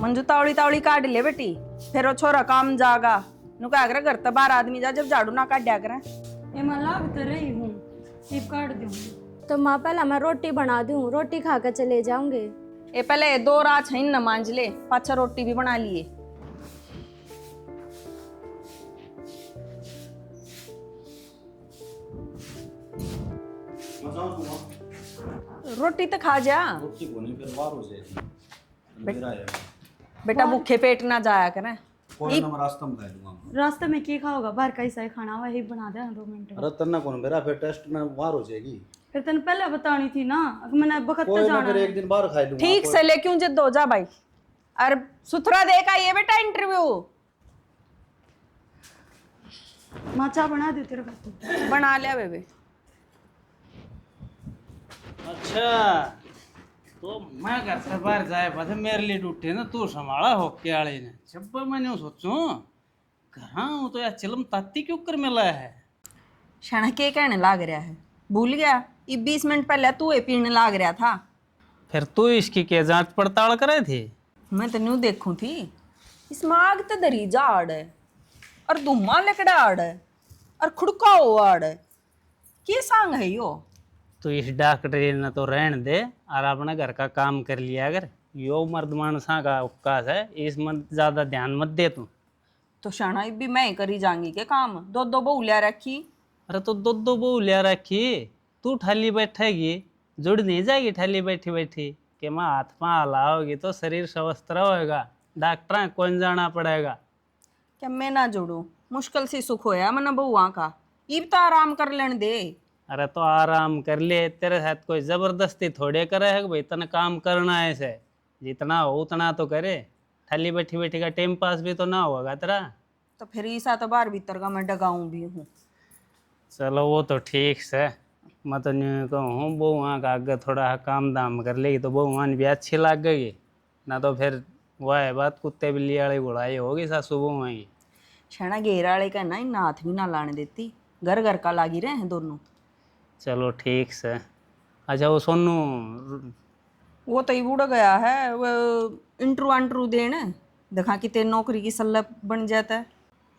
मंजू तावड़ी तावड़ी काट ले बेटी, फिर वो छोरा काम जागा नु क्या करे घर तो बाहर आदमी जा जब झाड़ू ना काट दिया करे। ये मैं लाभ तो रही हूँ, सिर्फ काट दूँ। तो माँ पहला मैं रोटी बना दूँ, रोटी खा कर चले जाऊंगे। ए पहले दो रात है न मांझ ले, पाछा रोटी भी बना लिए। रोटी तो खा जा। रोटी को नहीं फिर बाहर हो जाएगी। मेरा है बेटा भूखे पेट ना जाया करे। कोई ना मैं रास्ते में खा लूंगा। रास्ते में क्या खाओगा? बाहर का ऐसा ही खाना वही बना दे 2 मिनट में। अरे तना कौन मेरा फिर टेस्ट में बाहर हो जाएगी। फिर तने पहले बतानी थी ना, मैंने बखत कोई ना जाना फिर है। एक दिन बाहर खा लूंगा। ठीक से ले क्यों जिद हो जा भाई। अरे सुथरा देखा ये बेटा इंटरव्यू माँ चाय बना दे तेरे को। बना लिया बेबे। अच्छा तो मैं घर से बाहर जाए पाथे मेरे लिए ड्यूटी ना तू संभाला हो के आले ने। जब मैंने सोचूं घर हूँ तो यार चिलम ताती क्यों कर मिला है। क्षण के कहने लाग रहा है, भूल गया? ये 20 मिनट पहले तू ये पीने लाग रहा था। फिर तू इसकी क्या जांच पड़ताल करे थी? मैं तो न्यू देखूं थी। इसमें आग तो दरी जाड़ है और धुआं लकड़ा आड़ है और खुड़का हो आड़ है। क्या सांग है यो? तो इस डॉक्टरी ने तो रहन दे और अपने घर का काम कर लिया अगर यो मर्द मानसा का उपकाश है इसमें ज्यादा ध्यान मत दे तू। तो शाना भी मैं ही करी जाऊंगी के काम। दो दो बहू लिया रखी। अरे तो दो बहू लिया रखी तू ठाली बैठेगी जुड़ नहीं जाएगी ठाली बैठी बैठी कि मैं हाथ पाँव हलाओगी तो शरीर स्वस्थ रहेगा। डॉक्टर कौन जाना पड़ेगा। क्या मैं ना जोड़ू? मुश्किल से सुख होया मना बहुआ का। इब तो आराम कर लेने दे। अरे तो आराम कर ले तेरे साथ कोई जबरदस्ती थोड़े करे है कि भाई तने काम करना है ऐसे जितना हो उतना तो करे। खाली बैठी बैठी का टाइम पास भी तो ना होगा तेरा। तो फिर ईसा तो बाहर भीतर का मैं डगाऊं भी हूँ। चलो वो तो ठीक से मैं तो नहीं कहूँ बहुआ का आगे थोड़ा काम दाम कर लेगी तो बहुआन भी अच्छी लग गई ना तो फिर वह है बात कुत्ते बिल्ली वाली बुढ़ाई होगी सासू बहुआ की। छेना घेरा वाले का ना इन हाथ भी ना लाने देती। घर घर का लागी रहे हैं दोनों। चलो ठीक से। अच्छा वो सोनू वो तो ही बुढ़ गया है। वो इंटरू देने देखा कि तेरी नौकरी की सल्ला बन जाता है।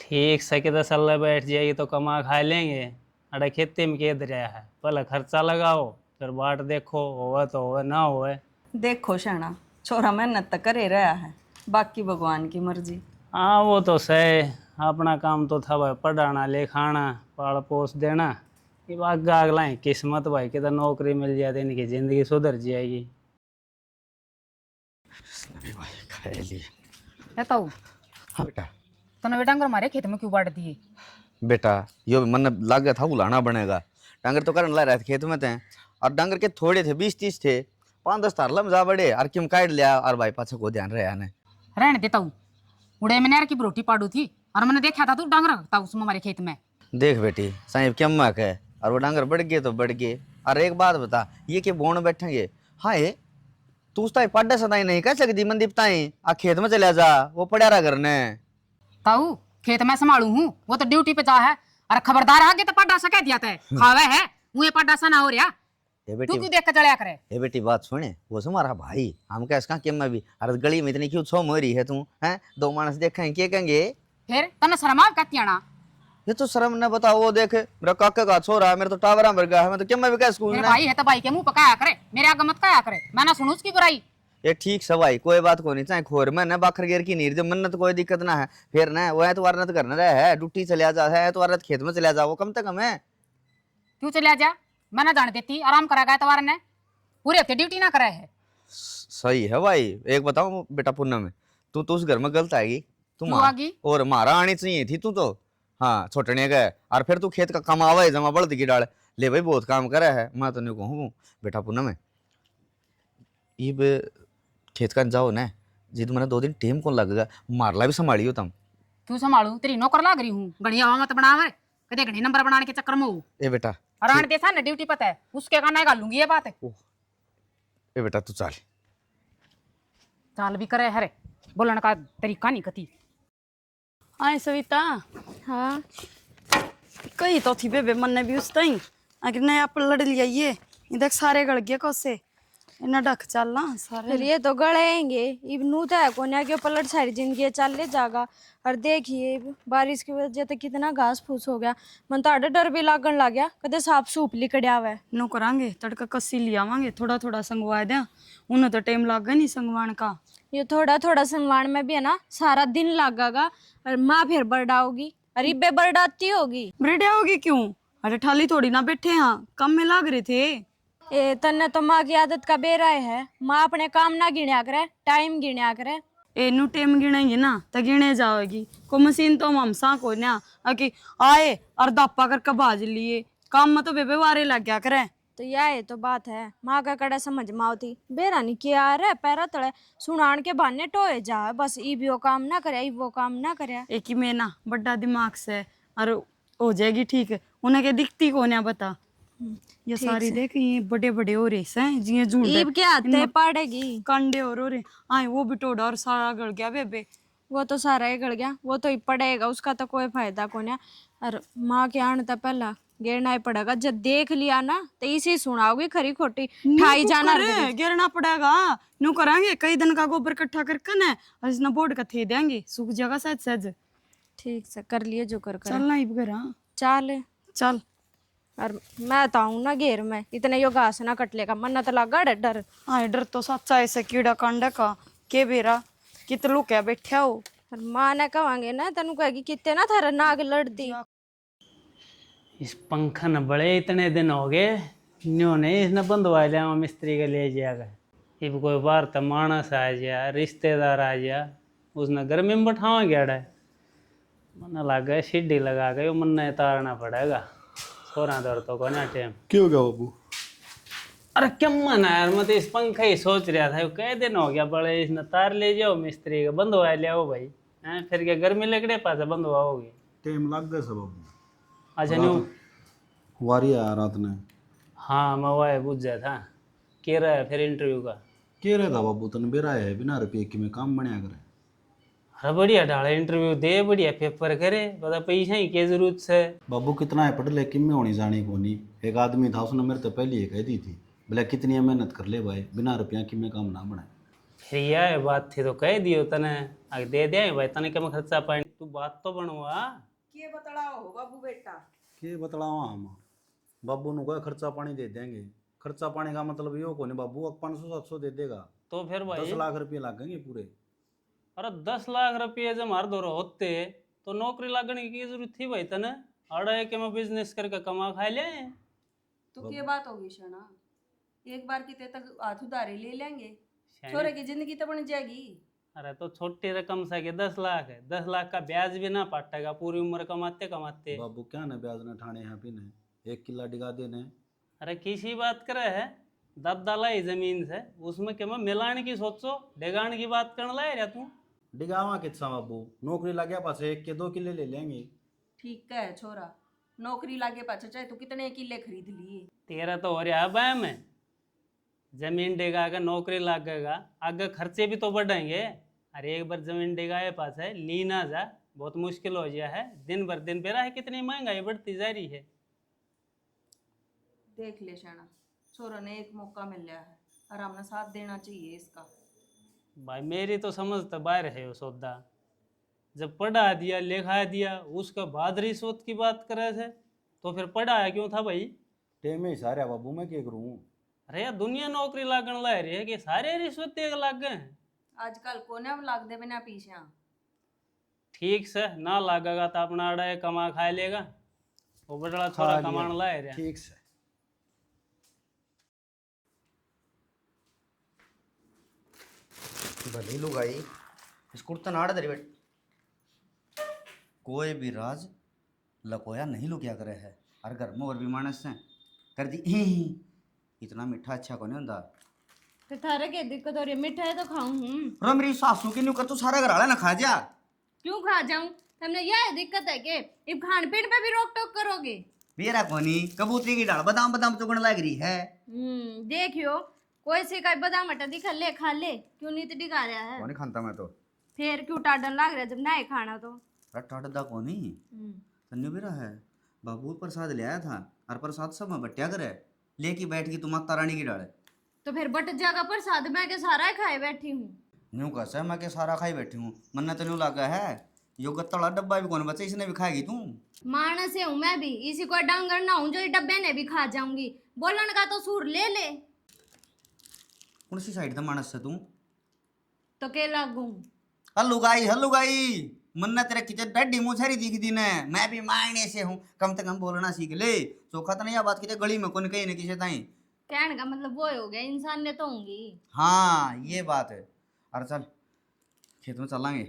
ठीक से किधर सल्ला बैठ जाएगी तो कमा खा लेंगे। अरे खेती में क्या दरिया है पहले खर्चा लगाओ फिर बाट देखो होगा तो होगा ना होगा। देखो शाना छोरा मेहनत तो करे रहा है, बाकी भगवान की मर्जी। हाँ वो तो सही। अपना काम तो था भाई पढ़ाना लिखाना पाल पोस देना। ये आगे अगला है किस्मत भाई किधर नौकरी मिल जाती इनकी ज़िंदगी सुधर जाएगी। ताऊ हाँ बेटा। तने डांगर मारे खेत में क्यों बांट दिए? बेटा यो मन लागे था उलाना बनेगा। डांगर तो करने ला रहे थे खेत में थे और डांगर के थोड़े थे 20-30 थे 5-10 तारला में जा बड़े और किम काट लिया और भाई पाछा को ध्यान रहे आने रहने दे ताऊ। उड़े मैंने यार की रोटी पाड़ू थी और मैंने देखा था तू डांगर रखता उसमें हमारे खेत में। देख बेटी साहिब क्या मक है और वो डांगर बढ़ गए तो बढ़ गए। और एक बात बता ये कि बोन बैठेंगे हाय तू उसता पाड्डा सदाई नहीं कह सकती मनदीप ताई आ खेत में चला जा वो पड़ा रहा करने। ताऊ खेत में संभालू हूँ वो तो ड्यूटी पे जा है और खबरदार आगे तो पाड्डा सा कह दिया था खावे है मुझे पाड्डा सा ना हो रहा। तू क्यों देख कर चढ़ा करे? ए बेटी बात सुने वो हमारा भाई हम क्या इसका क्या मैं भी अरे गली में इतनी क्यों छो मोरी है तू हैं 2 मानस देखें क्या कहेंगे फिर तने शर्मा कहती आना। ये तो शर्म न बताओ वो देख मेरा काका का छोरा है मेरे तो टावरा मर गया है मैं तो क्या मैं भी क्या स्कूल मेरे में भाई है तो भाई के मुंह पकाया करे मेरे आगे मत कहा करे मैं ना सुनू उसकी बुराई। ये ठीक है भाई कोई बात को नहीं चाहे खोर में न बाखर गेर की नीर मन्नत कोई दिक्कत ना है फिर न वो है तो वारनत करना रहा है ड्यूटी चलिया जा है तो वारनत खेत में चलिया जा वो कम तक कम है। क्यों चलिया जा? मैं ना जान देती आराम करा गया तवार ने पूरे हफ्ते ड्यूटी ना कराए है। सही है भाई। एक बताओ बेटा पूनम में तू तो उस घर में गलत आएगी तुम आगी और मारा आनी चाहिए थी तू तो हाँ छोटने का और फिर तू खेत का कमावा है जमा बढ़ की डाल ले भाई बहुत काम करे है मैं तो नहीं कहूँ बेटा पूनम में ये खेत का जाओ ना जी तुम्हारा 2 दिन टेम कौन लगेगा मारला भी संभालियो तुम। क्यों संभालू तेरी नौकर लाग रही हूँ गणिया मत बना है कदे घड़ी नंबर बनाने के चक्कर में हो। ए बेटा और आने देसा ना ड्यूटी पता है उसके कहना गालूंगी ये बात है। ए बेटा तू चल चाल भी करे हरे बोलने का तरीका नहीं कती। आए सविता हाँ कही तो थी बेबे मन ने भी उस टाइम आखिर नया आप लड़ लिया ये इधर सारे गड़ गए कौसे इन्ना ढक चलना सारे फिर ये तो गड़ेंगे इब नू तो है कोन्या के पलट सारी जिंदगी चल ले जागा। और देखिए इब बारिश की वजह से कितना घास फूस हो गया। मन तो आडे डर भी लागन लग गया कदे साफ सूप लिकड़िया हुआ। नो करांगे तड़का कस्सी ले आवांगे थोड़ा थोड़ा संगवा दे उन्हें तो टाइम लागा नहीं संगवान का। ये थोड़ा थोड़ा संगवान में भी है ना सारा दिन लागेगा और माँ फिर बर्डाओगी और इब्बे बर्डाती होगी। बड़े होगी क्यों? अरे ठाली थोड़ी ना बैठे हाँ कम में लाग रहे थे। ए तन्ने तो माँ की आदत का बेरा है। माँ अपने काम ना गिनया करे टाइम गिनया करे। ए नु टाइम गिनेंगे ना तो गिने जाओगी को मशीन तो हम सा को ना कि आए और दापा करके भाज लिए काम में तो बेबे वारे लग गया करे। तो यह तो बात है माँ का कड़ा समझ माओ थी बेरा नहीं किया रे पैरा तले सुनान के बहाने टोए जा बस ई भी वो काम ना करे ई वो काम ना करे। एक ही में ना बड़ा दिमाग से और हो जाएगी ठीक। उन्हें के दिखती को ना बता ये सारी देख ये बड़े बड़े हो रहे हैं जिये झूठ ईब के आते पड़ेगी कंडे और हो रहे आए वो भी टोड़ा और सारा गल गया बेबे। वो तो सारा ही गड़ गया वो तो ही पड़ेगा उसका तो कोई फायदा को नहीं। और माँ के आने तो पहला गिरना ही पड़ेगा जब देख लिया ना तो इसी सुनाओगी खरी खोटी ठाई जाना गिरना पड़ेगा नु करांगे कई दिन का गोबर इकट्ठा करके ना और इसना बोर्ड का थे देंगे सूख जाएगा सहज सहज। ठीक से कर लिए जो कर चलना ही घर चल चल। और मैं तो आऊँ ना घेर में इतने यो घास ना कट लेगा मन तो लगा डर। हाँ डर तो सच्चा ऐसे कीड़ा कांडा का के बेरा कित लुक बैठा हो। और माँ ने कहेंगे ना तेन कहेगी कितने ना थारा नाग लड़ती। इस पंखा न बड़े इतने दिन हो गए न्यो नहीं इसने बंधवा लिया मिस्त्री के ले जाएगा। इब कोई बार तो मानस आ गया रिश्तेदार आ गया उसने गर्मी में बैठावा गया है मन लगा सीढ़ी लगा के मन ने तारना पड़ेगा छोरा दर तो को ना टाइम। क्यों गया बाबू? अरे क्या मन है यार मैं तो इस पंखा ही सोच रहा था कई दिन हो गया बड़े इसने तार ले जाओ मिस्त्री का बंधवा लिया हो भाई हैं फिर क्या गर्मी लगड़े पास बंधवाओगे टाइम लग गया सब बाबू। अच्छा न्यू वारी आया रात ने। हाँ मैं वह पूछ जा था कह रहा है फिर इंटरव्यू का कह रहा था बाबू तन बेरा है बिना रुपये की में काम बनया करे। अरे बढ़िया ढाला इंटरव्यू दे बढ़िया पेपर करे बता पैसा ही क्या जरूरत है। बाबू कितना है पढ़ ले किम में होनी जानी को नहीं। एक आदमी था उसने मेरे तो पहले ही कह दी थी बोले कितनी मेहनत कर ले भाई बिना रुपया की में काम ना बनाए। फिर यह बात थी तो कह दियो तने आगे दे दे भाई तने क्या खर्चा पाए तू बात तो बनवा के बतलाओ हो बाबू बेटा के बतलावा हम बाबू नु का खर्चा पानी दे देंगे। खर्चा पानी का मतलब यो को नहीं बाबू 500-700 दे देगा तो फिर भाई 10 लाख रुपये लगेंगे पूरे। अरे 10 लाख रुपये जब हमारे दौर होते तो नौकरी लगने की जरूरत थी भाई तने अड़ा है कि मैं बिजनेस करके कमा खा ले। तो क्या बात होगी शना एक बार की तक हाथ उधारी ले लेंगे छोरे की जिंदगी तो बन जाएगी। अरे तो छोटी रकम से के 10 लाख है 10 लाख का ब्याज भी ना पाटेगा पूरी उम्र कमाते कमाते। बाबू क्या ना ब्याज न ठाणे यहाँ पीने 1 किला डिगा देने। अरे किसी बात करे है दब डाला ही जमीन से उसमें क्या मैं मिलाने की सोचो डेगान की बात करने लाए रहा तू डिगावा कितना बाबू नौकरी लग गया पास 1 के 2 किले ले लेंगे। ठीक है छोरा नौकरी लागे पाछे चाहे तू कितने किले खरीद लिए तेरा तो हो रहा है मैं जमीन डेगा नौकरी लगेगा आगे खर्चे भी तो बढ़ेंगे। अरे एक बार जमीन डेगाए पास है ली ना जा बहुत मुश्किल हो गया है दिन भर दिन बेरा है कितनी महंगाई बढ़ती जा रही है। देख ले शाना छोरा ने एक मौका मिल रहा है और हमने साथ देना चाहिए इसका। भाई मेरी तो समझ तो बाहर है वो सौदा जब पढ़ा दिया लिखा दिया उसका बाद रिश्वत की बात करे थे तो फिर पढ़ाया क्यों था भाई। टेम ही सारे बाबू मैं क्या करूँ। अरे यार दुनिया नौकरी लागण ला रही है कि सारे रिश्वत देख लाग गए हैं आजकल कोने में लाग दे बिना पीछे। ठीक से ना लागेगा तो अपना अड़ा कमा खा लेगा वो बड़ा थोड़ा कमान लाए रहा। ठीक से भली लुगाई इस कुर्ता नाड़ दरी बेट कोई भी राज लकोया नहीं लुकिया करे है और घर में और भी मानस हैं कर दी इतना मीठा अच्छा को नहीं होता। तो थारे के दिक्कत हो रही है मिठाई तो खाऊं रो मेरी सासू की न्यू कर तू सारा घर आला ना खा जा। क्यों खा जाऊं हमने यह दिक्कत है कि इब खान पीन पे भी रोक टोक करोगे। बेरा कोनी कबूतरी की डाल बादाम बादाम चुगण लग रही है। देखियो कोई से का बादाम हटा दिखा ले खा ले क्यों नहीं तो दिखा रहा है। कोनी खानता मैं तो फिर क्यों टाडन लग रहा जब नहीं खाना तो रट्टा कोनी तन्यू बेरा है बाबू प्रसाद ले आया था और प्रसाद सब में बट्टिया करे लेके बैठ की तुम माता रानी की डाले तो फिर बट जागा प्रसाद मैं के सारा ही खाए बैठी हूँ। न्यू कैसे मैं के सारा खाई बैठी हूँ, मन्ना तो न्यू लगा है यो गत्तड़ा डब्बा भी कौन बचा, इसने भी खाएगी तू? मानस हूँ मैं भी, इसी को डांगर ना हूँ जो ये डब्बे ने भी खा जाऊंगी। बोलन का तो सूर ले ले। कौन सी साइड था मानस से तू? तो के लागू हल्लू गाई मन्ना तेरे किचन डड्डी मुछरी दिख दी ने, मैं भी मायने से हूँ, कम से कम बोलना सीख ले। चोखा तो नहीं आ बात की गली में कौन कहीं न किसी ताई। कहने का मतलब वो हो गया, इंसान ने तो होंगी। हाँ ये बात है। अरे चल खेत में चलेंगे,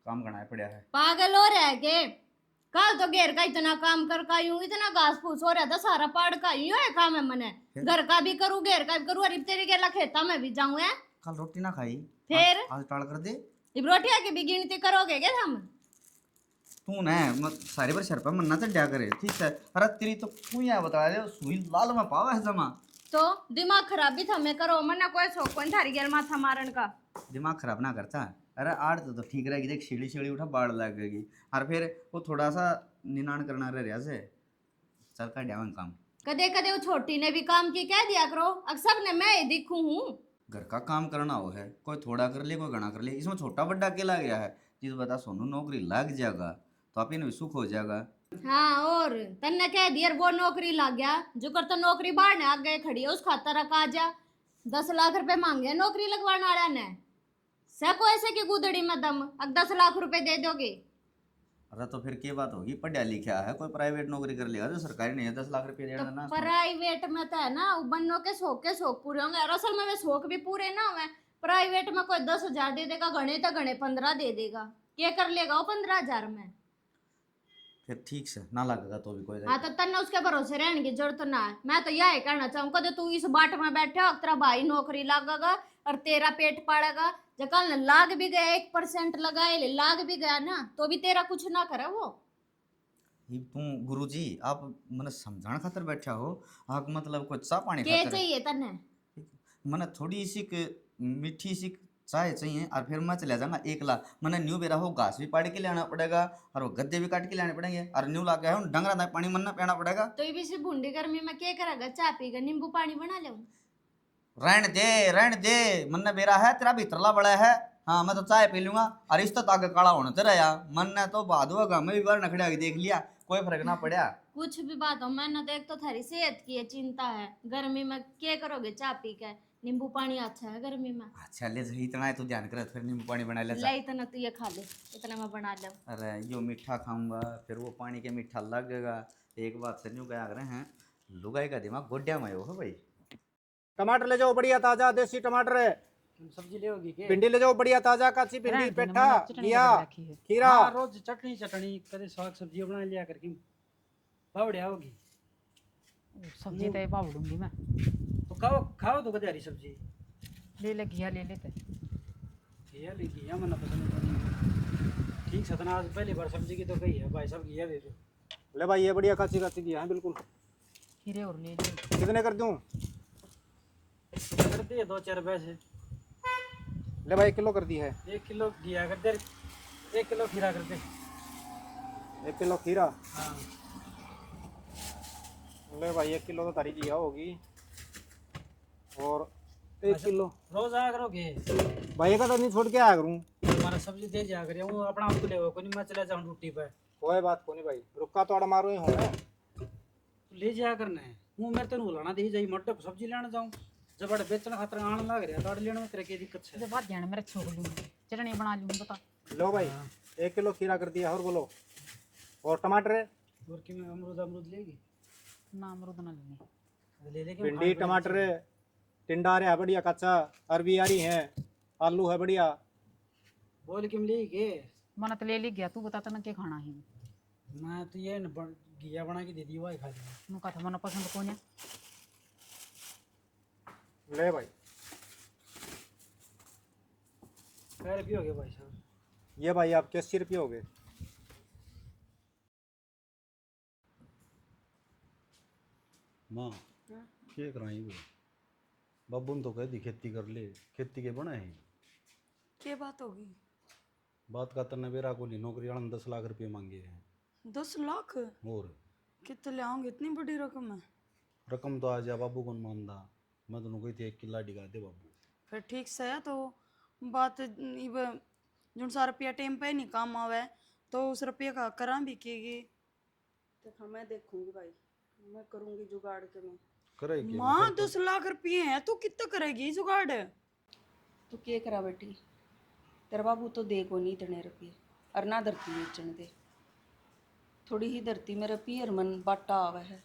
काम करना है पड़ा है। पागल हो रहा है के? कल तो घेर का इतना काम कर का यूं, इतना घास फूस हो रहा था सारा पाड़ का, यूं है काम है मने। घर का भी करूँ, घेर का भी करूँ, और तेरे गेला खेता में भी जाऊं है। कल रोटी ना खाई फिर आज टाल कर दे। इब रोटिया की भी गिनती करोगे क्या हम? तू न मत सारे बार सर पर मन्ना तो डया करे, ठीक है। अरे तेरी तो तू यहाँ बता दे सुई लाल में पावा है जमा। तो दिमाग खराब भी था मैं करो, मना कोई शौक कोई थारी गेल माथा मारन का। दिमाग खराब ना करता। अरे आड़ तो ठीक रहेगी, देख सीढ़ी सीढ़ी उठा बाढ़ लगेगी, और फिर वो थोड़ा सा निनान करना रह से चल का डावन काम। कदे कदे वो छोटी ने भी काम की कह दिया करो, अक्सर ने मैं ही दिखू हूँ। घर का काम करना हो है, कोई थोड़ा कर ले कोई घना कर ले, इसमें छोटा बड्डा अकेला गया है। जिस बता सोनू नौकरी लग जाएगा तो आप भी सुख हो जाएगा। हाँ और तन्ने कह दिया वो नौकरी लग गया, जो कर तो नौकरी बाढ़ आ गए खड़ी है उस खातर आ जा 10 लाख रुपए मांगे नौकरी लगवाने वाला ने। सबको ऐसे की गुदड़ी में दम, अब 10 लाख रुपए दे दोगे। अरे तो फिर क्या बात होगी, पढ़ा लिखा है, कोई प्राइवेट नौकरी कर लेगा, तो सरकारी नहीं है 10 लाख रुपये तो देना। प्राइवेट में तो है ना बनो के शौक पूरे होंगे, और असल में वे शौक भी पूरे ना हुए। प्राइवेट में कोई 10,000 दे देगा, घने तो घने 15 दे देगा, क्या कर लेगा वो 15,000 में? फिर ठीक से ना लगेगा तो भी कोई। हाँ तो तन्ने उसके भरोसे रहने की जरूरत ना है। मैं तो यही कहना चाहूँ कदे तू इस बाट में बैठे हो, तेरा भाई नौकरी लगेगा और तेरा पेट पाड़ेगा, जब कल लाग भी गया 1% लगाए ले लाग भी गया ना तो भी तेरा कुछ ना करे वो। ये तू गुरुजी आप मैंने समझाने खातर बैठा हो, आप मतलब कुछ चाह पानी क्या खातर चाहिए तन्ने? मैंने थोड़ी सी मीठी सी चाय चाहिए, और फिर मैं चला जाऊंगा 1 लाख। मैंने न्यू बेरा हो घास भी पाड़ के लाना पड़ेगा, और वो गद्दे भी काट के लाने पड़ेंगे, और न्यू ला के डंगरा था पानी मरना पीना पड़ेगा। तो ये भी से भूंडी गर्मी में क्या करेगा, चाय पीगा नींबू पानी बना ले। रहने दे मन्ने बेरा है तेरा भीतरला बड़ा है। हाँ मैं तो चाय पी लूंगा, और इस तो आगे काला होना तेरा या मन्ने तो बाद होगा, मैं भी बार नखड़े आगे देख लिया, कोई फर्क ना पड़ा। कुछ भी बात हो, मैंने तो एक तो थारी सेहत की है चिंता है, गर्मी में क्या करोगे चाय पी के? नींबू पानी अच्छा है गर्मी में। अच्छा ले सही इतना है तो ध्यान कर, फिर नींबू पानी बना ले। ले इतना तू ये खा ले, इतना मैं बना ले। अरे यो मीठा खाऊंगा फिर वो पानी के मीठा लगेगा। एक बात से न्यू क्या कर रहे हैं, लुगाई का दिमाग गोड्या में हो भाई। टमाटर ले जाओ बढ़िया ताजा देसी टमाटर है। सब्जी ले होगी के? भिंडी ले जाओ बढ़िया ताजा काची भिंडी पेठा घिया खीरा। हाँ, रोज चटनी कदे साग सब्जी बना लिया करके बावड़िया होगी। सब्जी तो बावड़ूंगी मैं। तो खाओ खाओ तो कदे हरी सब्जी ले ले घिया ले लेते। घिया ले घिया मना पसंद नहीं। ठीक सतना आज पहली बार सब्जी की तो कही है भाई साहब घिया दे दो। ले भाई ये बढ़िया काची काची घिया है बिल्कुल। खीरे और ले ले। कितने कर दूं? कर दिए 2-4 पैसे। ले भाई 1 किलो कर दी है। 1 किलो घिया कर दे, 1 किलो खीरा कर दे। 1 किलो खीरा। हाँ ले भाई 1 किलो तो तारी घिया होगी, और 1 किलो रोज आया करोगे? भाई का तो नहीं छोड़ के आया करूँ। हमारा सब्जी दे जा करे वो अपना आपको ले कोई मैं चला जाऊँ ड्यूटी पे। कोई बात को नहीं भाई, रुका तो अड़ मारो ही हूँ मैं। तो ले जाया करना है, वो मेरे तेन बुलाना दे जाई मट्टे सब्जी लेने जाऊँ, जब बड़े बेचने खातर आने लग रहा तो लेने में तेरे की दिक्कत है। तो बात ध्यान में छोड़ लूंगी, चटनी बना लूंगी बता। लो भाई 1 किलो खीरा कर दिया, और बोलो और टमाटर है। और कि मैं अमरूद लेगी ना अमरूद ना लेने। ले लेके भिंडी टमाटर है, टिंडा आ रहा है बढ़िया कच्चा, अरबी आ रही है, आलू है बढ़िया। बोल के ले के मना तो ले ली गया, तू बता ना क्या खाना है। मैं तो ये घिया बना के दे दी वही खा लिया। नु कहा मना पसंद कौन है। ले भाई कै रुपये हो गए भाई साहब? ये भाई आपके 80 रुपये हो गए। माँ क्या कराई वो बाबू ने तो कह दी खेती कर ले, खेती के बना है। क्या बात होगी? बात का तने बेरा को ली नौकरी वाला 10 लाख रुपये मांगे हैं। 10 लाख? और कितने ले आओगे? इतनी बड़ी रकम है? रकम तो आ जा बाबू कौन मानदा, मैं दोनों कोई थी 1 किला डिगा दे बाबू। फिर ठीक से है तो बात इब जो सा रुपया टाइम पे नहीं काम आवे तो उस रुपये का करा भी केगी। देखा मैं देखूंगी भाई, मैं करूंगी जुगाड़ के मैं। करेगी माँ 10 लाख रुपये हैं तो कितना करेगी जुगाड़? तू क्या करा बेटी, तेरा बाबू तो दे को नहीं इतने रुपये, और ना धरती बेचने दे। थोड़ी ही धरती मेरा पियर मन बाटा आवा है,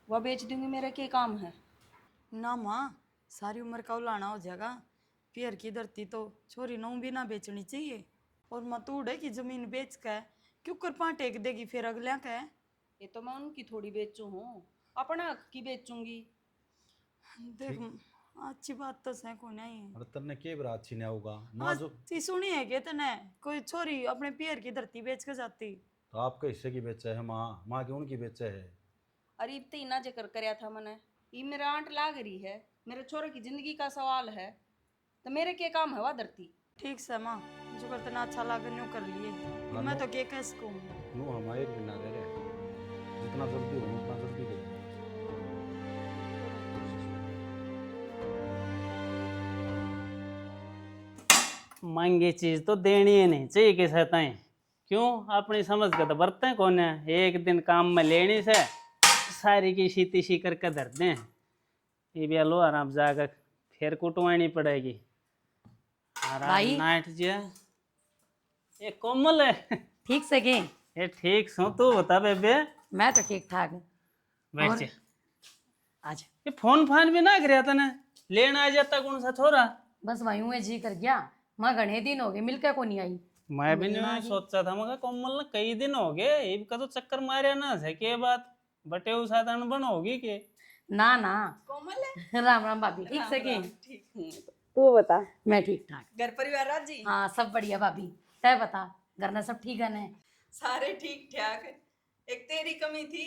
वह बेच दूंगी, मेरा क्या काम है। ना माँ सारी उम्र का उलाना हो जाएगा। पियर की धरती तो छोरी नौ भी ना बेचनी चाहिए। और मतूड़े की जमीन बेच के क्यों कर पा टेक देगी फिर अगल्या का? ये तो मैं उनकी थोड़ी बेचू हूँ, अपना हक की बेचूंगी। देख अच्छी बात तो सह को नहीं है। और तन्ने के बरा अच्छी नहीं होगा माँ जो। ती सुनी है कि तने कोई छोरी अपने पियर की धरती बेच के जाती? तो आपके हिस्से की बेचे है माँ, माँ की उनकी बेचे है। अरे इब तो इना जिक्र करया था मैंने, ये मेरा आंट लाग रही है, मेरे छोरे की जिंदगी का सवाल है, तो मेरे क्या काम है वह धरती। ठीक से माँ जो कर तना अच्छा लागे न्यू कर लिए। मैं तो क्या कह सकूँ? नो हम एक बिना दे रहे, जितना जल्दी हो उतना जल्दी दे। मांगी चीज तो देनी ही नहीं चाहिए किसे ताई। क्यों अपनी समझ के तो बरते कौन है, एक दिन काम में लेनी से सारी की शीती शी करके धर दें। ये भी लो आराम जाकर फिर कुटवानी पड़ेगी। भाई। नाइट जी ये कोमल है। ठीक से के? ये ठीक सो, तू बता बेबे। मैं तो ठीक ठाक हूँ। बैठ जा। आज ये फोन फान भी ना कर तने, लेना आ जाता कौन सा छोरा। बस वहीं हुए जी कर गया, मैं घने दिन हो गए मिलके को नहीं आई। मैं भी नहीं सोचा था, मगर कोमल ने कई दिन हो गए इब का तो चक्कर मारे ना है के बात बटे उस साधारण बन होगी के। ना ना कोमल है, राम राम भाभी। ठीक से के? ठीक हूँ। तू बता। मैं ठीक ठाक। घर परिवार राजी? हाँ सब बढ़िया भाभी। तय बता घर में सब ठीक है ने? सारे ठीक ठाक। एक तेरी कमी थी,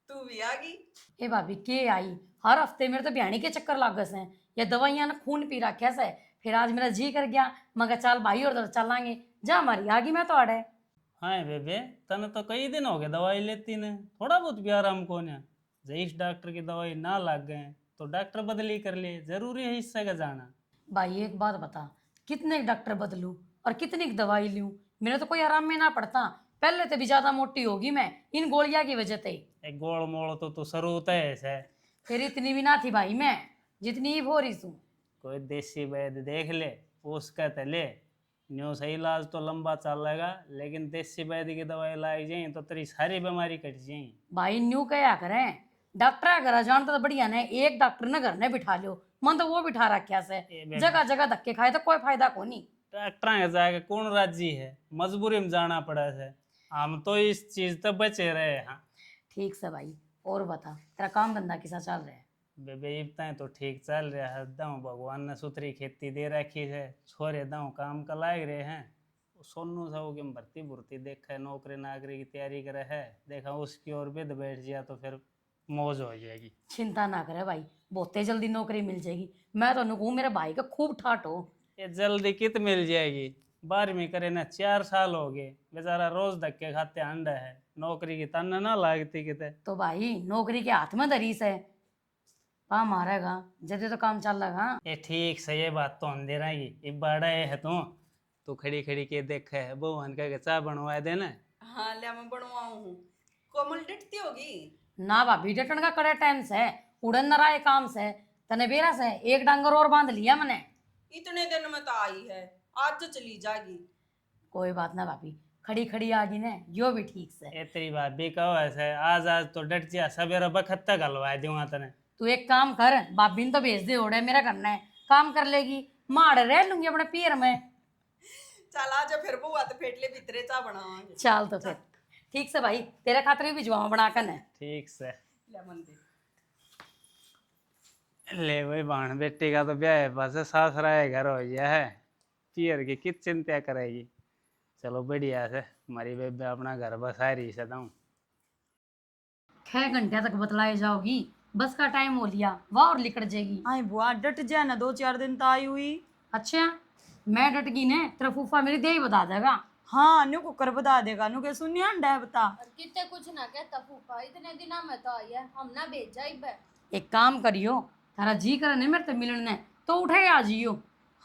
तू भी आ गई। ए भाभी के आई? हर हफ्ते मेरे तो बिहानी के चक्कर लागस हैं, ये दवाइयां ना खून पी रखा से। फिर आज मेरा जी कर गया, मगर चल भाई और चलांगे जा हमारी आगी में तो आड़े। हाँ बेबे तने तो कई दिन हो गए दवाई लेती ने, थोड़ा बहुत भी आराम को ने। इस डॉक्टर की दवाई ना लग गए तो डॉक्टर बदली कर ले, जरूरी है इससे का जाना। भाई एक बात बता, कितने डॉक्टर बदलूं और कितनी दवाई लूं, मेरे तो कोई आराम में ना पड़ता। पहले तो भी ज्यादा मोटी होगी मैं इन गोलियां की वजह से। एक गोल मोड़ तो तू शुरू होता है ऐसे। फिर इतनी भी ना थी भाई मैं जितनी ही हो रही हूँ। कोई देसी वैद्य देख ले, उसका तले न्यू सही इलाज तो लंबा चलेगा, लेकिन देसी वैद्य की दवाई लाई जाए तो तेरी सारी बीमारी कट जाए। भाई न्यू क्या करें, डॉक्टर घर जानता तो बढ़िया ने, एक डॉक्टर ने घर ने बिठा लो, मन तो वो बिठा रखा से, जगह जगह धक्के खाए तो कोई फायदा को नहीं। डॉक्टर के जाके कौन राजी है, मजबूरी में जाना पड़ा है। हम तो इस चीज तो बचे रहे। हाँ ठीक से भाई और बता तेरा काम धंधा कैसा चल रहा है? बेबे इब्ताएं तो ठीक चल रहा है। दाऊ भगवान ने सुथरी खेती दे रखी है, छोरे दाऊ काम का लाग रहे हैं। सोनू साहू की भर्ती भुर्ती देखा है, नौकरी नाकरी की तैयारी करे है, देखा उसकी ओर भी बैठ जाए तो फिर मौज हो जाएगी। चिंता ना करे भाई, बहुत जल्दी नौकरी मिल जाएगी। मैं तो कहूँ मेरे भाई का खूब ठाट हो। ये जल्दी कित मिल जाएगी, 12वीं करे ना 4 साल हो गए, बेचारा रोज धक्के खाते अंडा है, नौकरी की तन ना लागती किते। तो भाई नौकरी के हाथ में धरीस है, पा मारेगा जदे तो काम चल रहा। ये ठीक से ये बात तो हम दे रहेगी। ये बड़ा है तू खड़ी खड़ी के देख है भगवान का चाय बनवा देना। हाँ ले मैं बनवाऊँ हूँ। कोमल डटती होगी ना भाभी, डटन का करे टाइम से उड़न न रहा काम से तने बेरा से एक डांगर और बांध लिया मैंने। इतने दिन में तो आई है, आज तो चली जाएगी। कोई बात ना भाभी, खड़ी खड़ी आ गई ने यो भी ठीक से। ये तेरी भाभी कहो ऐसे, आज आज तो डट जा, सवेरा बखत तक हलवा दूंगा तने। तू एक काम कर, भाभी ने तो भेज दे ओढ़े, मेरा करना है काम कर लेगी, माड़ रह लूंगी अपने पियर में। चल आज फिर बुआ तो फेटले भीतरे चा बनावांगे। चल तो फिर ठीक से भाई, तेरे खातिर भी भिजवा बना कर ने। ठीक से ले मंदिर ले भाई, बहन बेटी का तो ब्याह है, बस सासरा है घर हो गया है, पियर की कित चिंता करेगी। चलो बढ़िया से हमारी बेबे अपना घर बसा रही से। 6 घंटे तक बतलाए जाओगी, बस का टाइम हो लिया वह और लिकड़ जाएगी। आई बुआ डट जाए ना, 2-4 दिन तो आई हुई। अच्छा मैं डट गई ने, तेरा फूफा मेरी दे ही बता देगा। हाँ नु कुकर बता देगा, नु के सुनिया अंडा बता। कितने कुछ ना कहता फूफा, इतने दिना में तो आई है, हम ना भेजा ही बे। एक काम करियो, थारा जी करे नहीं मेरे ते मिलने तो उठे आ जियो।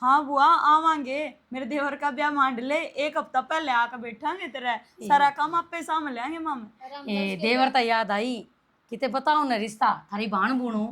हाँ बुआ आवांगे, मेरे देवर का ब्याह मांड ले, एक हफ्ता पहले आकर बैठांगे तेरा सारा काम आपे सामने लेंगे माम। ए देवर ता याद आई किते बताओ ना रिश्ता थारी भाण बुणो।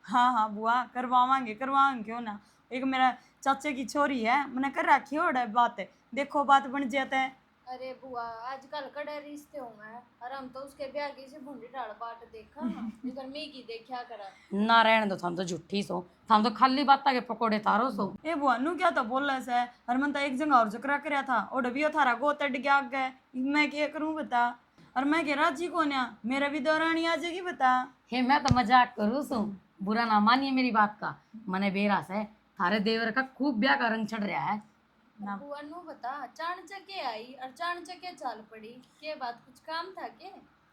हाँ हाँ बुआ करवावांगे करवाएंगे क्यों ना। एक मेरा चाचे की छोरी है, मैंने कर रखी है बात है, देखो बात बन जाते हैं। अरे बुआ आजकल कड़े रिश्ते होंगे और हम तो उसके ब्याह की से भुंडी डाल बाट देखा लेकिन मैं की देखा करा। ना रहने दो थम तो झूठी सो, थम तो खाली बात के पकोड़े तारो सो। ए बुआ नू क्या तो बोल रहा है, और मन तो एक जगह और चक्रा करया था और डबियो थारा गो तड़ गया गए, मैं क्या करूं बता। और मैं कह राजी को ना मेरा भी दौरानी आ जाएगी बता। हे मैं तो मजाक करूँ सो, बुरा ना मानिए मेरी बात का। मने बेरास है थारे देवर का खूब ब्याह का रंग चढ़ रहा है ना। बुआ नू बता चाणचके आई और चाणचके चाल पड़ी, के बात कुछ काम था के?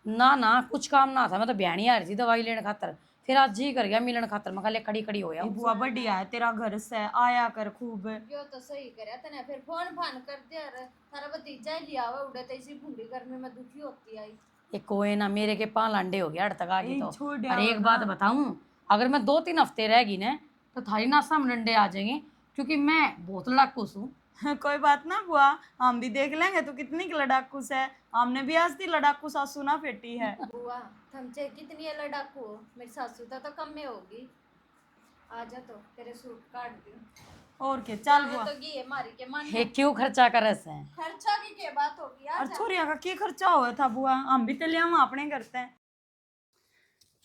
ना ना कुछ काम ना था, मैं तो बयानी आ रही थी दवाई लेने खातर, फिर आज जी कर गया मिलन खातर, मैं खाली खड़ी खड़ी होया। ए बुआ बढ़िया है तेरा घर से आया कर खूब। यो तो सही करया तने, फिर फोन फान कर दिया रे थारा भतीजा ही लिया हुआ उड़े इसी भुंडी गर्मी में दुखी होती आई। ये कोई ना मेरे के पां लांडे हो गया तक आ गई तो। छोड़ और एक बात बताऊं, अगर मैं 2-3 हफ्ते रहेगी ना तो थारी नासा में डंडे आ जाएंगे, क्योंकि मैं बहुत लड़ाकू हूँ। कोई बात ना बुआ, हम भी देख लेंगे तो कितनी की लड़ाकू है, हमने भी आज दी लड़ाकू सासू ना फेटी है। बुआ थमचे कितनी है लड़ाकू हो, मेरी सासू तो कम में होगी। आजा तो तेरे सूट काट दूं। और के चल बुआ। तो ये मारी के मान हे क्यों खर्चा करे से? खर्चा की के बात होगी और आजा। छोरिया का क्या खर्चा हुआ था बुआ, हम भी तो ले हम अपने करते हैं।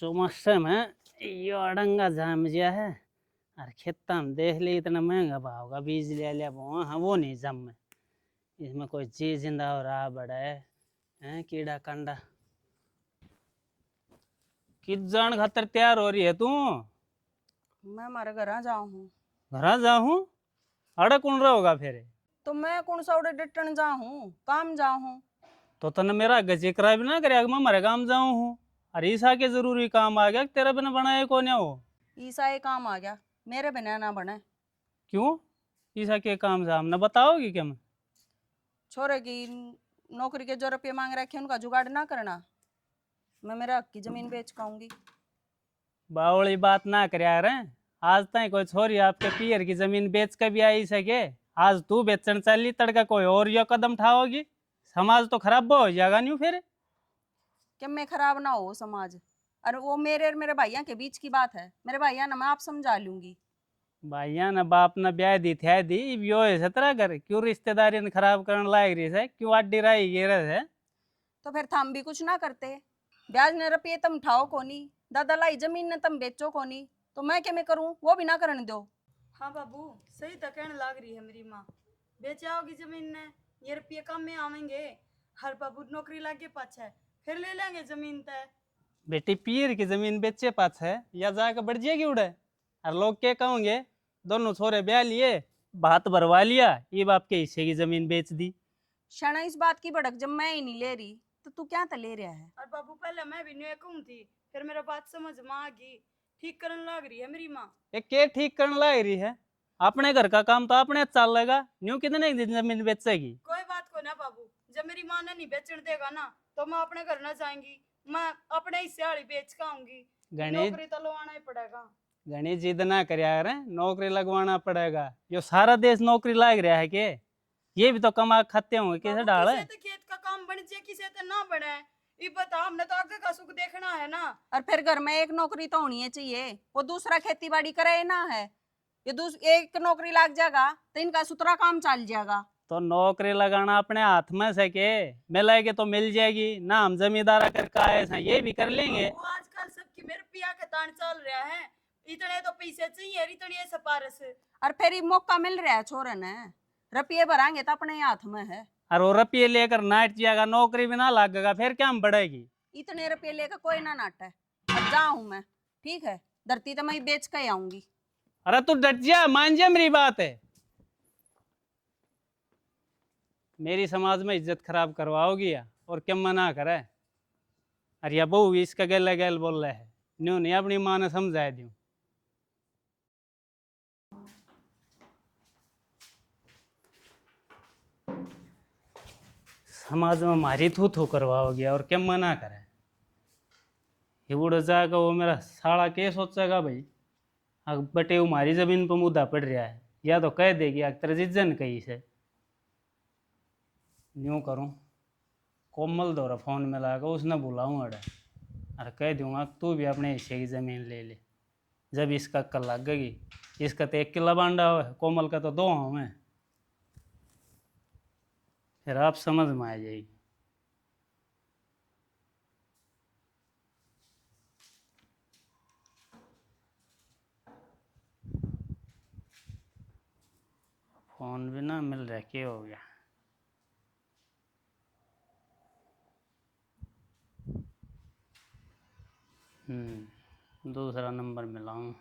चौमासे में यो अड़ंगा जाम गया है और खेता में देख ली इतना महंगा भाव का बीज ले लिया वो नहीं जम में, इसमें कोई चीज जिंदा हो रहा बड़ा है कीड़ा कंडा। किस जान खातर तैयार हो रही है तू? मैं हमारे घर जाऊँ घर जाऊँ अड़े कौन रहोगा फिर? तो मैं कौन सा उड़े डिटन जाऊँ, काम जाऊँ। तो तने मेरा गजिक्रा भी ना करे, मैं मरे काम जाऊँ हूँ। अरे ईसा के जरूरी काम आ गया, तेरा बिना बनाए कौन है वो? ईसा ये काम आ गया, मेरे बिना ना बने। क्यों ईसा के काम जा हमने बताओगी क्या? मैं छोरे की नौकरी के जो रुपये मांग रखे उनका जुगाड़ ना करना, मैं मेरा हक की जमीन बेच पाऊंगी। बावली बात ना करे यार, आज तक कोई छोरी आपके पियर की जमीन बेच के भी आई सके, आज तू बेचन चली तड़का कोई और यो कदम उठाओगी, समाज तो खराब हो जाएगा नहीं फिर। कि मैं खराब ना हो समाज, और वो मेरे और मेरे भैया के बीच की बात है, मेरे भैया ना मैं आप समझा लूंगी। भैया ना बाप ना ब्याह दी थे दी यो है तरह कर, क्यों रिश्तेदारी ने खराब करने लायक रही है, क्यों अड्डी राई गिर है? तो फिर थम भी कुछ ना करते, ब्याज ने रुपये तुम उठाओ कोनी, दादा लाई जमीन ने तुम बेचो कोनी, तो मैं क्या मैं करूं, वो भी ना करने दो। हाँ बाबू सही तो कहने लग रही है मेरी माँ, बेच आओगी जमीन ने, ये रुपये कम में आवेंगे, हर बाबू नौकरी लागे पाछे फिर ले लेंगे जमीन तय। बेटी पीर की जमीन बेचे पास है या जाकर बढ़ जाएगी उड़े, और लोग क्या कहोगे, दोनों छोरे ब्याह लिए बात भरवा लिया, ये बाप के हिस्से की जमीन बेच दी। क्षण इस बात की भड़क जब मैं ही नहीं ले रही तो तू क्या ले रहा है? और बाबू पहले मैं भी न्यू कहूँ थी, फिर मेरा बात समझ में आ गई, ठीक करने लग रही है मेरी माँ। ये क्या ठीक करने लग रही है? अपने घर का काम तो अपने चल लेगा, न्यू कितने दिन जमीन बेचेगी? कोई बात को ना बाबू, जब मेरी माँ ने नहीं बेचने देगा ना तो मैं अपने घर ना जाएंगी, मैं अपने हिस्से वाली बेच के आऊंगी। गणेश नौकरी तो लगवाना ही पड़ेगा। गणेश जिद ना कर यार, नौकरी लगवाना पड़ेगा, यो सारा देश नौकरी लाग रहा है के? ये भी तो कमा खाते होंगे, कैसे बाबू, डाल किसे है? तो खेत का काम बन जाए किसे तो ना बने, ये बता, हमने तो आगे का सुख देखना है ना। और फिर घर में एक नौकरी तो होनी है चाहिए, वो दूसरा खेती बाड़ी करे ना है, ये एक नौकरी लग जाएगा तो इनका सुतरा काम चल जाएगा। तो नौकरी लगाना अपने हाथ में से के मिलेगी तो मिल जाएगी ना, हम जमींदारा करके आए हैं, ये भी कर लेंगे। वो आजकल सबकी मेरे पिया का तान चल रहा है, इतने तो पैसे चाहिए, इतनी सिफारिश। और फिर ये मौका मिल रहा है छोरन है, रुपये भरांगे तो अपने हाथ में है। और वो रुपये लेकर नाट जाएगा, नौकरी भी ना लगेगा, फिर क्या हम बढ़ेगी? इतने रुपये लेकर कोई ना नाटा है। अब जाऊं मैं, ठीक है, धरती तो मैं बेच के आऊंगी। अरे तू डट जा, मान जा मेरी बात है। मेरी समाज में इज्जत खराब करवाओगी या और क्या मना करे? अरे या बहू इसका गैल गैल बोल रहा है, न्यू नहीं अपनी माँ ने समझा दूं। समाज में मारी थू थू करवाओगी और क्या मना करे? ये बुढ़ा जाकर वो मेरा साला क्या सोचेगा भाई? अब बटे हमारी जमीन पर मुद्दा पड़ रहा है, या तो कह देगी तरजीजन कही से यूँ करूँ, कोमल दौरा फोन में लागा उसने बुलाऊँ अड़े और कह दूंगा तू भी अपने हिस्से की ज़मीन ले ले। जब इसका अक्ल लगेगी, इसका तो 1 किला बांडा हुआ है, कोमल का तो 2 हमें, फिर आप समझ में आ जाएगी। फोन भी ना मिल रहा, क्या हो गया? दूसरा नंबर मिलाऊं।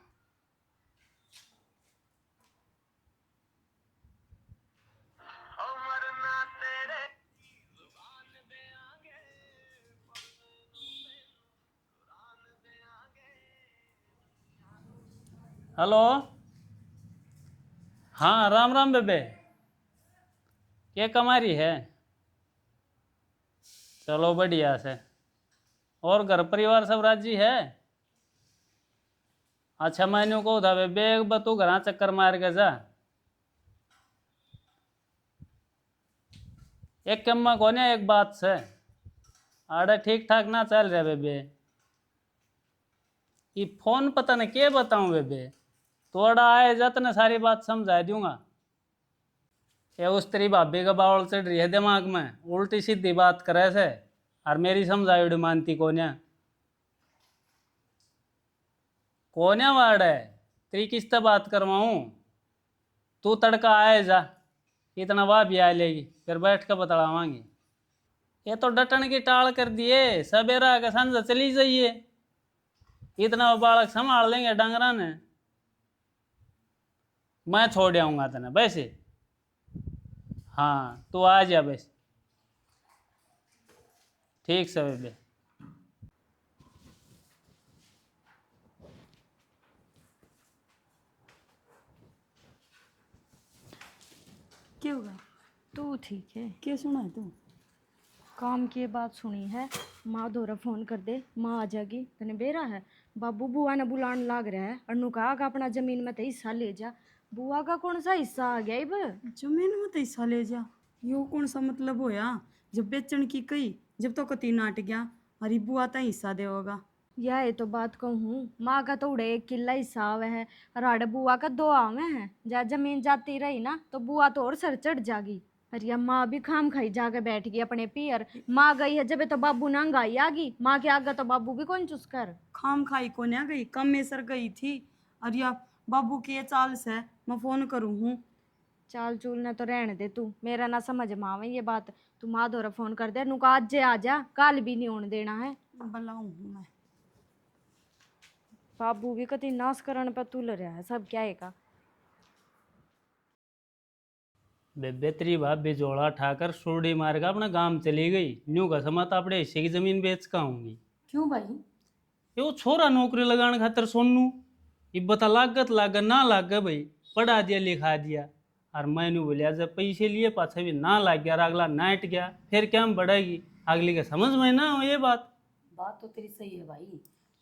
हेलो, हाँ राम राम बेबे, क्या कमा रही है? चलो बढ़िया से। और घर परिवार सब राजी है? अच्छा मैंने को था बेबे एक बार तू घर चक्कर मार के जा। एक कम्मा कोने एक बात से आड़े ठीक ठाक ना चल रहा बेबे। ये फोन पता नहीं क्या बताऊं बेबे, थोड़ा आए जात ने सारी बात समझा दूंगा। ये उस तेरी भाभी का बावल चढ़ रही है दिमाग में, उल्टी सीधी बात करे से और मेरी समझाई मानती कोन्या कोन्या वार्ड है तेरी किससे बात करवाऊँ। तू तड़का आए जा, इतना वाह भी आ लेगी, फिर बैठ कर बतलावांगी। ये तो डटन की टाल कर दिए, सवेरा का संझ चली जाइए, इतना बालक संभाल लेंगे डंगरा ने। मैं छोड़ आऊंगा तेने वैसे। हाँ तू आ जा बस, ठीक से बेबे। क्या होगा? तू ठीक है? क्या सुना है तू? काम की बात सुनी है, माँ दोरा फोन कर दे, माँ आ जाएगी। तने बेरा है, बाबू बुआ ने बुलान लाग रहा है, अनु कहा कि अपना जमीन में तो हिस्सा ले जा। बुआ का कौन सा हिस्सा आ गया इब? जमीन में तो हिस्सा ले जा, यो कौन सा मतलब होया? जब बेचन की कही, जब तो कती नाट गया, अरे बुआ ता हिस्सा देगा। यह तो बात कहूँ, माँ का तो उड़े 1 किला हिस्सा आवे है, राड़े बुआ का 2 आवे हैं। जा जमीन जाती रही ना तो बुआ तो और सर चढ़ जागी। अरे माँ भी खाम खाई जाके बैठ गई अपने पियर। माँ गई है जब तो बाबू नंगाई आ गई, माँ के आगे तो बाबू भी कौन चुस कर। खाम खाई को ना गई, कम में सर गई थी। अरे या बाबू की ये चाल से मैं फोन करूँ हूँ। चाल चूल ने तो रहने दे तू, मेरा ना समझ में आवे ये बात। तू माँ दोरा फोन कर दे, नुका आज आ जा, कल भी नहीं होने देना है। बुलाऊँ हूँ मैं। बाबू भी कति नाश करण पर तुल रहा है, सब क्या है का। बेबे तेरी भाभी जोड़ा ठाकर सुरडी मार कर अपना गांव चली गई, न्यू का समत अपने हिस्से की जमीन बेच का आऊंगी। क्यों भाई? ये वो छोरा नौकरी लगाने खातर सोनू ये बता लागत लाग ना लाग भाई, पढ़ा दिया लिखा दिया और मैंने बोलिया जब पैसे लिए पाछे भी ना लाग गया, अगला नाट गया, फिर क्या हम बढ़ेगी अगली के समझ में ना हो ये बात। बात तो तेरी सही है भाई,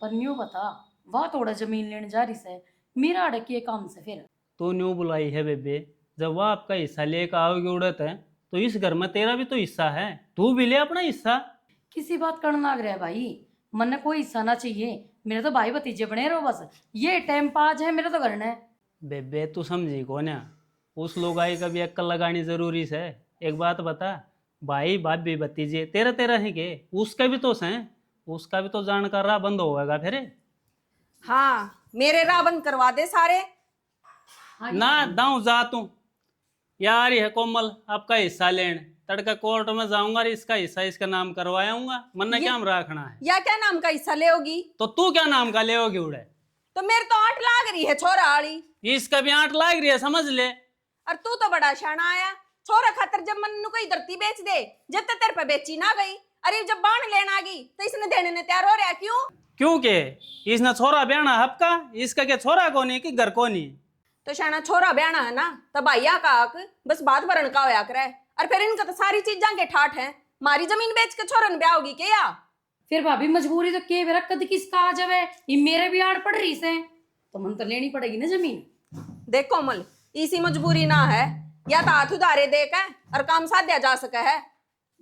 पर न्यू बता वाह थोड़ा जमीन लेने जा रही से, मेरा अड़क के काम से फिर तो न्यू बुलाई है बेबे, जब वह आपका हिस्सा लेकर आओगे उड़त है तो इस घर में तेरा भी तो हिस्सा है, तू भी ले अपना हिस्सा। किसी बात करना लग रहा है भाई, मन कोई हिस्सा ना चाहिए, मेरे तो भाई भतीजे बने रहो बस, ये टाइम पास है मेरा तो करना है। बेबे तू समझी को ना, उस लोग आई का भी अक्ल लगानी जरूरी है। एक बात बता, भाई भाभी भतीजे तेरा तेरा है के, उसका भी तो है, उसका भी तो जानकार राह बंद होगा फिर। हाँ मेरे राह बंद करवा दे सारे। ना दाऊ जा तू यार, है कोमल आपका हिस्सा लेने तड़का कोर्ट में जाऊंगा और इसका हिस्सा इसका नाम करवाऊंगा, मन ने क्या रखना है। या क्या नाम का हिस्सा ले होगी? तो तू क्या नाम का ले होगी उड़े? तो मेरे तो 8 लाग रही है छोरा आली, इसका भी 8 लाग रही है समझ ले। और तू तो बड़ा शाना आया, छोरा खातर जब मन कोई धरती बेच दे, जब तक तेरे पे बेची ना गई, अरे जब बाण लेना आ गई तो इसने देने ने तैयार हो रहा क्यों? क्योंकि इसने छोरा ब्याना हपका, इसका क्या छोरा को नहीं कि घर को नहीं। तो शाना छोरा ब्याना है ना, तब भैया का हक बस बात भरण का होया करे, और फिर इनका तो सारी चीजां के ठाठ है, मारी जमीन बेच के छोरन ब्याह होगी क्या? फिर भाभी मजबूरी तो के मेरा कद किसका आ जावे, ये मेरे भी आड़ पड़ रही से। तो मन तो लेनी पड़ेगी ना जमीन। देख कोमल, इसी मजबूरी ना है, या तो हाथ उधारे दे के और काम साध्या जा सके है।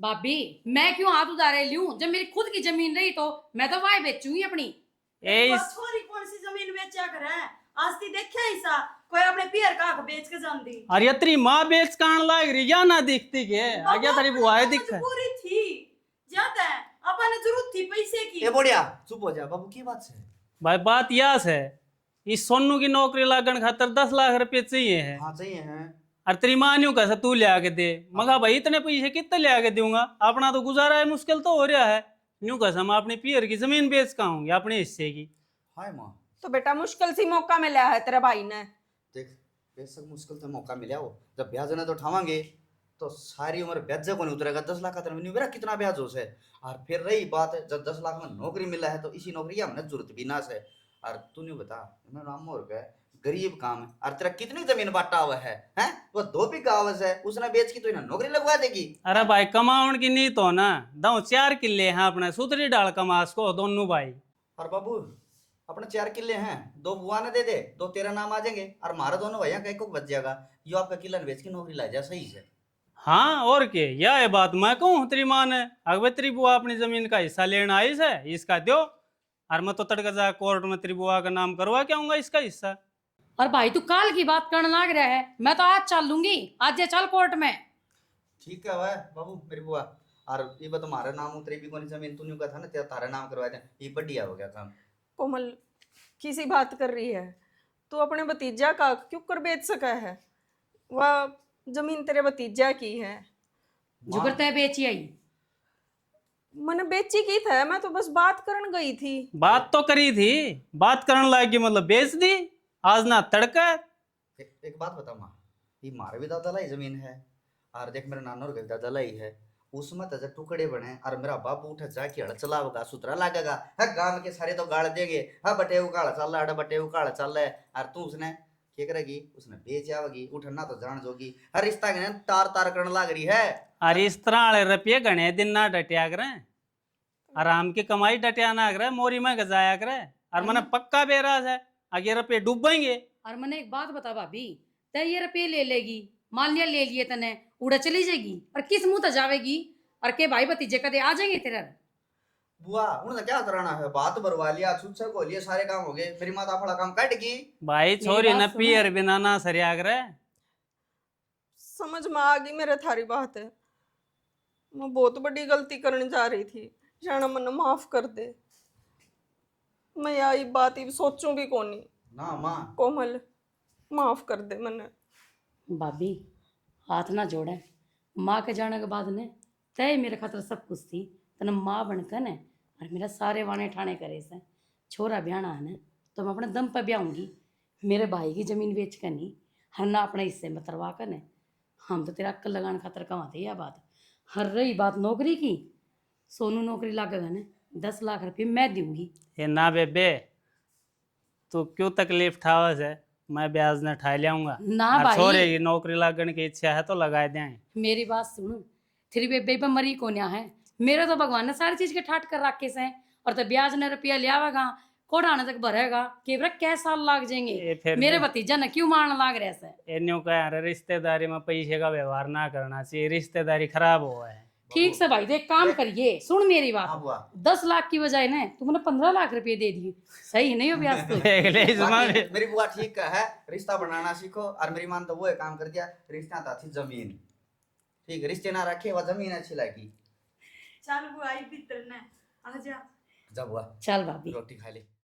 भाभी मैं क्यों हाथ उधारे लूं? जब मेरी खुद की जमीन रही तो मैं तो वाय बेचूंगी अपनी। ए छोरी कौन सी जमीन बेचा करे? आज ती देखा ऐसा कोई अपने पियर का बेच के जान दी। अरे ये तेरी माँ बेच कान लाग रही या ना दिखती के आगे तेरी बुआ है दिख पूरी थी ज्यादा अपन जरूरत थी पैसे की। ए बढ़िया चुप हो जा बाबू, की बात है? भाई बात यास है, इस सोनू की नौकरी लागण खातर 10 लाख रुपए चाहिए है। हाँ चाहिए हैं। और तेरी माँ न्यू कैसा तू ले आके दे, मगा भाई इतने पैसे कितने ले आके दूंगा, अपना तो गुजारा है मुश्किल तो हो रहा है। न्यू कैसा मैं अपनी पियर की जमीन बेच का हूँ अपने हिस्से की। हाय माँ, तो बेटा मुश्किल सी मौका मिला है तेरे भाई ने। देख बेशक मुश्किल से मौका मिला हो, जब ब्याज ना तो उठावांगे तो सारी उम्र ब्याज को नहीं उतरेगा। 10 लाख का तो नहीं मेरा कितना ब्याज हो से। और फिर रही बात जब 10 लाख में नौकरी मिला है तो इसी नौकरी की हमने जरूरत भी ना से। और तू नहीं बता, मेरा नाम और गया गरीब काम है, और तेरा कितनी जमीन बांटा हुआ है? हैं वो 2 बीघा आवाज है, उसने बेच की तो इन्हें नौकरी लगवा देगी। अरे भाई कमाउन की नीत हो ना, 2-4 किले हैं अपने सुतरी डाल कमास को दोनों भाई। और बाबू अपने 4 किले हैं, 2 बुआ ने दे दे, 2 तेरा नाम आ जाएंगे और हमारा दोनों भैया का एक बच जाएगा। यो आपका किला बेच की नौकरी ला जा सही से। हाँ और के यह है बात मैं कहूँ तेरी माँ ने, अगर तेरी बुआ अपनी जमीन का हिस्सा लेना आई है इसका दो, और मैं तो तड़का जा कोर्ट में तेरी बुआ का नाम करवा के आऊंगा इसका हिस्सा। और भाई तू काल की बात करने लग रहा है, मैं तो आज चल लूंगी, आज ये चल कोर्ट में। ठीक है वह बाबू मेरी बुआ, और ये बता तुम्हारा नाम उतरी भी कौन जमीन तूने कहा था ना तेरा तारा नाम करवा दे, ये बढ़िया हो गया काम। कोमल किसी बात कर रही है, तू अपने भतीजा का क्यों कर बेच सका है? वह जमीन तेरे भतीजा की है। जो करते है बेची आई। मैंने बेची की था, मैं तो बस बात करन गई थी। बात तो करी थी, बात करने लायक मतलब बेच दी आज ना तड़का। एक बात बता माँ, ये मारे भी दादा लाई जमीन है, और देख मेरे नाना और भी दादा लाई है, उसमें तो जब टुकड़े बने और मेरा बाप उठा जाके हड़ चलावेगा सुतरा लागेगा, है गांव के सारे तो गाड़ देंगे, है बटे वो काला चल रहा है, बटे वो काला चल रहा है, और तू उसने क्या करेगी? उसने बेच आवेगी, उठना तो जान जोगी, हर रिश्ता के तार तार करने लाग रही है। अरे इस तरह वाले रुपये गणे दिन ना डटिया करे, आराम की कमाई डटिया ना करे, मोरी में गजाया करे, और मैंने पक्का बेराज है आगे रुपये डूबेंगे। और मैंने एक बात बता भाभी, तय ये रुपये ले लेगी, मान लिया ले लिए तने, उड़ा चली जाएगी और किस मुंह तक जावेगी? और के भाई भतीजे कदे आ जाएंगे तेरे? बुआ उन्हें क्या कराना है? बात भरवा लिया, छुच्छा को लिए, सारे काम हो गए, मेरी माता फड़ा काम कट गई। भाई छोरी न पियर बिना ना सरिया करे। समझ में आ गई मेरे थारी बात है, मैं बहुत बड़ी गलती करने जा रही थी, जाना मन माफ कर दे। मैं यही बात ही सोचूंगी कोनी ना माँ, कोमल, माफ कर दे मन। भाभी हाथ ना जोड़े, माँ के जाने के बाद ने तय मेरे खातर सब कुछ थी, तने माँ बनकर ने और मेरा सारे वाने ठाणे करे से छोरा ब्याहना है ने तो मैं अपने दम पर ब्याहूंगी, मेरे भाई की जमीन बेच कर नहीं, हर ना अपने हिस्से में तरवा कर ने। हम तो तेरा अक्ल लगाने खातर कमाते यह बात। हर रही बात नौकरी की, सोनू नौकरी लागेगा ने 10 लाख रुपये मैं दूंगी। ये ना बेबे तू क्यों तकलीफ ठावस है, मैं ब्याज न ठा लियाऊंगा ना और भाई। छोरे की नौकरी लगने की इच्छा है तो लगा दें। मेरी बात सुन, तेरी बेबे पे मरी कोन्या है, मेरे तो भगवान ने सारी चीज के ठाट कर रखे से, और तो ब्याज ने रुपया लियावेगा कोड़ाने तक भरेगा के क्या साल लाग जाएंगे? मेरे भतीजा ने क्यों मारने लाग रहे से? न्यू कह रहे रिश्तेदारी में पैसे का व्यवहार ना करना चाहिए, रिश्तेदारी खराब हुआ है। ठीक से भाई, तो एक काम करिए, सुन मेरी हाँ बात, बुआ, 10 लाख की बजाय ने तुमने 15 लाख रुपए दे दिए, सही नहीं हो ब्याज तो? बाकी मेरी बुआ ठीक है, रिश्ता बनाना सीखो, और मेरी मान तो वो है काम कर दिया, रिश्ता था थी जमीन, ठीक रिश्ते ना रखे वह जमीन अच्छी लगी। चल बुआई भीतर ने आ जा। जब हुआ चल भाभी रोटी खा ली।